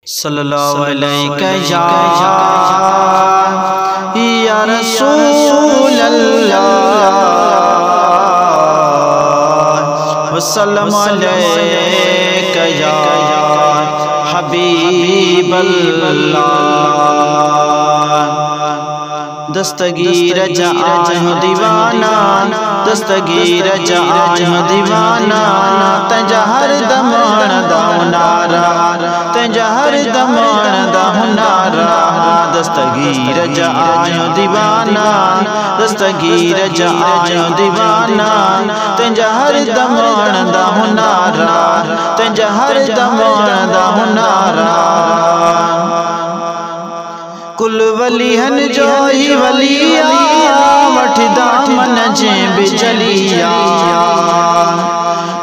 सल्लल्लाहु अलैहि या रसूल अल्लाह वसल्लम अलैका या हबीब अल्लाह। दस्तगीर जान दीवाना, दस्तगीर जान दीवाना, तंजा हर दमान दानारा, तंजा हर दमान दानारा। दस्तगीर जान दीवाना, दस्तगीर जान दीवाना, तंजा हर दमान दानारा, तंजा हर दमान दानारा। कुल वलिहन जो ही वलिया, वठ दामन जे बिजलिया।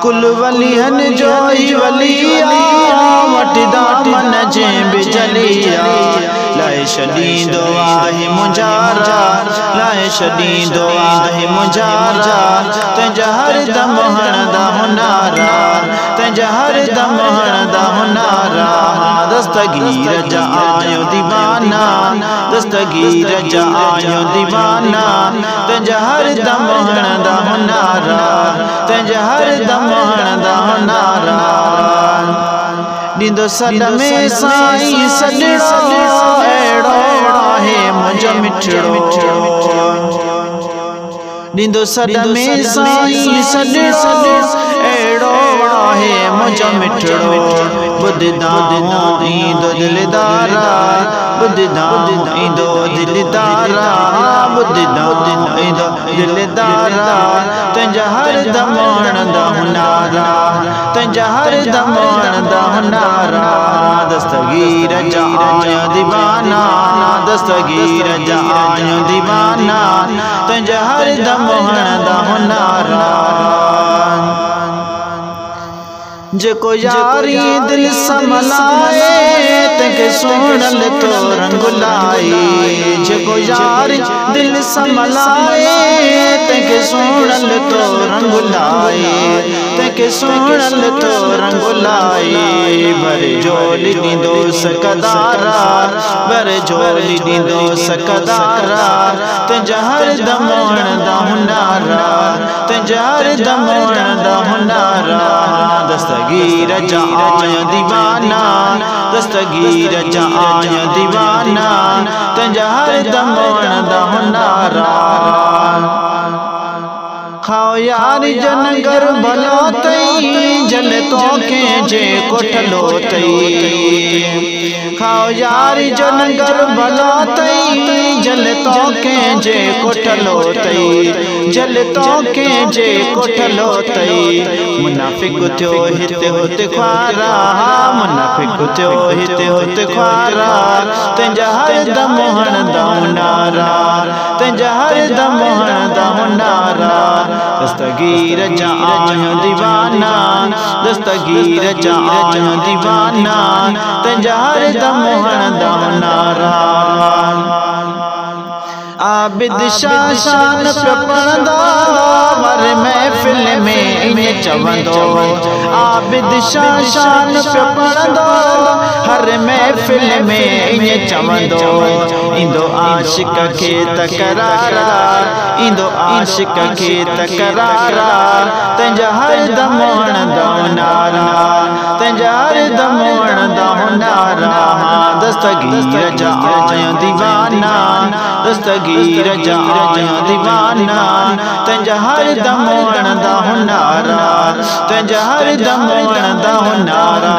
कुल वलिहन जो ही वलिया, वठ दामन जे बिजलिया। लाए छॾींदो आहे मुंजारा, लाए छॾींदो आहे मुंजारा, तंहिंजा हर दम हणंदा हुनारा, तंहिंजा हर दम हणंदा हुनारा। दस्तगीर जा आहियो दीवाना, दस्तगीर जा आहियो दीवाना, तंहिंजा हर दम हणंदा हुनारा, तंहिंजा हर दम हणंदा हुनारा। ॾींदो सदमे साईं सॾिणो, अहिड़ो आहे मुंहिंजो मिठड़ो। ॾींदो सदमे साईं सॾिणो, अहिड़ो आहे मुंहिंजो मिठड़ो। ॿुधंदा ईंदो दिलदारा, ॿुधंदा ईंदो दिलदारा, ॿुधंदा ईंदो दिलदारा, तंहिंजा हर दम हणंदा हुनारा, तंहिंजा हर दम हणंदा हुनारा। दस्तगीर जा आहियो दीवाना, दस्तगीर जा आहियो दीवाना, तंहिंजा हर दम हणंदा हुनारा। जेको यारी दिल समलाए, तंहिंखे सुहिणल तो रंग लाए। जेको यारी दिल समलाए, तंहिंखे सुहिणल तो रंग लाए, तंहिंखे सुहिणल तो रंग लाए। भर झोली ॾींदो सकदारा, भर झोली ॾींदो सकदारा, तंहिंजा हर दम हणंदा हुनारा, तंहिंजा हर दम हणंदा हुनारा। दस्तगीर जा आहियो दीवाना, दस्तगीर जा आहियो दीवाना, तंहिंजा हर दम हणंदा हुनारा। खाओ यारी जनगर भलो तई, जल तोखे जे कोठलो तई। खाओ यारी जनगर भलो तई, जल तोखे जे कोठलो तई, जल तोखे जे कोठलो तई। मुनाफिक थियो हिते हुते ख्वारा, मुनाफिक थियो हिते हुते ख्वारा, तंहिंजा हर दम हणंदा हुनारा, तंहिंजा हर दम हणंदा हुनारा। दस्तगीर जा आहियो दीवाना, दस्तगीर जा आहियो दीवाना, तंहिंजा हर दम हणंदा हुनारा। आबिद शाह शान पियो पढ़ंदो, वर महफ़िल में ईअं चवंदो। आबिद शाह शान पियो पढ़ंदो, हर महफ़िल में ईअं चवंदो। ईंदो आशिक खे तकरारा, ईंदो आशिक खे तकरारा, तंहिंजा हर दम हणंदा हुनारा, तंहिंजा हर दम हणंदा हुनारा। दस्तगीर जा आहियो दीवाना, दस्तगीर जा आहियो दीवाना, तंहिंजा हर दम हणंदा हुनारा, तंहिंजा हर दम हणंदा हुनारा।